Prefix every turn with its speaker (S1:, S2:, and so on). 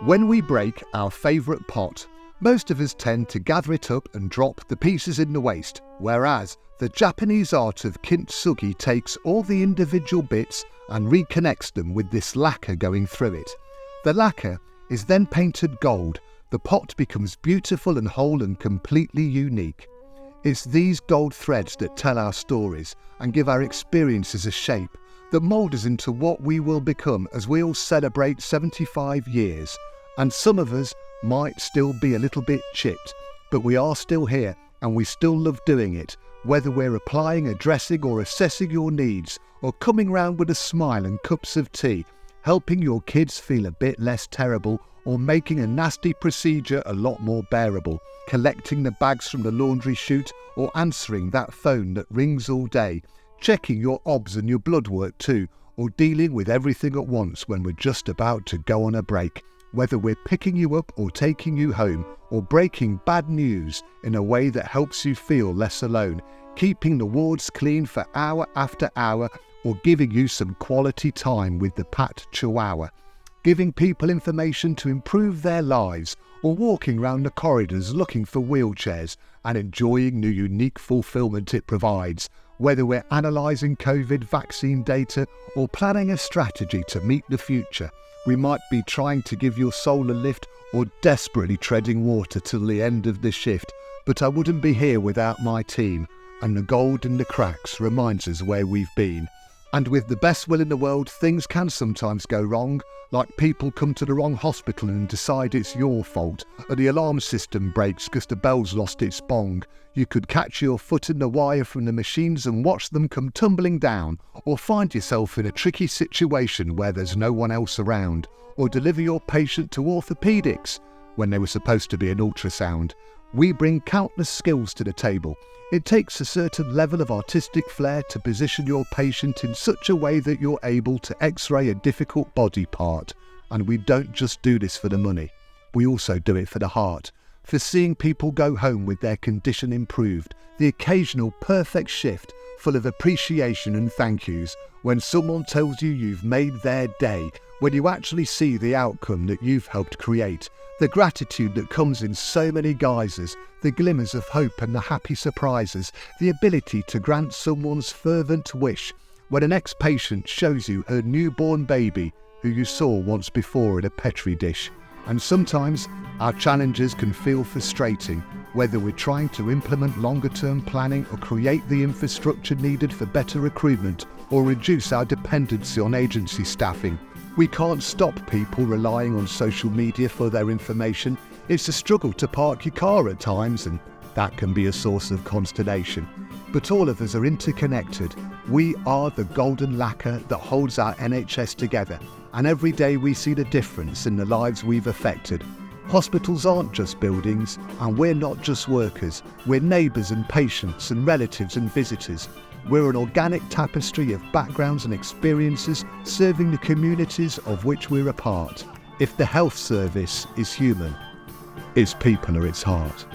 S1: When we break our favourite pot, most of us tend to gather it up and drop the pieces in the waste, whereas the Japanese art of kintsugi takes all the individual bits and reconnects them with this lacquer going through it. The lacquer is then painted gold. The pot becomes beautiful and whole and completely unique. It's these gold threads that tell our stories and give our experiences a shape, that mould us into what we will become as we all celebrate 75 years. And some of us might still be a little bit chipped, but we are still here and we still love doing it, whether we're applying, addressing or assessing your needs, or coming round with a smile and cups of tea, helping your kids feel a bit less terrible, or making a nasty procedure a lot more bearable, collecting the bags from the laundry chute, or answering that phone that rings all day, checking your obs and your blood work too, or dealing with everything at once when we're just about to go on a break. Whether we're picking you up or taking you home, or breaking bad news in a way that helps you feel less alone, keeping the wards clean for hour after hour, or giving you some quality time with the Pat Chihuahua, giving people information to improve their lives, or walking round the corridors looking for wheelchairs and enjoying the unique fulfilment it provides, whether we're analysing COVID vaccine data or planning a strategy to meet the future. We might be trying to give your soul a lift or desperately treading water till the end of the shift, but I wouldn't be here without my team, and the gold in the cracks reminds us where we've been. And with the best will in the world, things can sometimes go wrong, like people come to the wrong hospital and decide it's your fault, or the alarm system breaks because the bell's lost its bong. You could catch your foot in the wire from the machines and watch them come tumbling down, or find yourself in a tricky situation where there's no one else around, or deliver your patient to orthopaedics when they were supposed to be an ultrasound. We bring countless skills to the table. It takes a certain level of artistic flair to position your patient in such a way that you're able to x-ray a difficult body part. And we don't just do this for the money. We also do it for the heart, for seeing people go home with their condition improved, the occasional perfect shift full of appreciation and thank yous, when someone tells you you've made their day, when you actually see the outcome that you've helped create, the gratitude that comes in so many guises, the glimmers of hope and the happy surprises, the ability to grant someone's fervent wish, when an ex-patient shows you her newborn baby who you saw once before in a Petri dish. And sometimes our challenges can feel frustrating, whether we're trying to implement longer-term planning or create the infrastructure needed for better recruitment or reduce our dependency on agency staffing. We can't stop people relying on social media for their information. It's a struggle to park your car at times, and that can be a source of consternation. But all of us are interconnected. We are the golden lacquer that holds our NHS together, and every day we see the difference in the lives we've affected. Hospitals aren't just buildings, and we're not just workers. We're neighbours and patients and relatives and visitors. We're an organic tapestry of backgrounds and experiences serving the communities of which we're a part. If the health service is human, its people are its heart.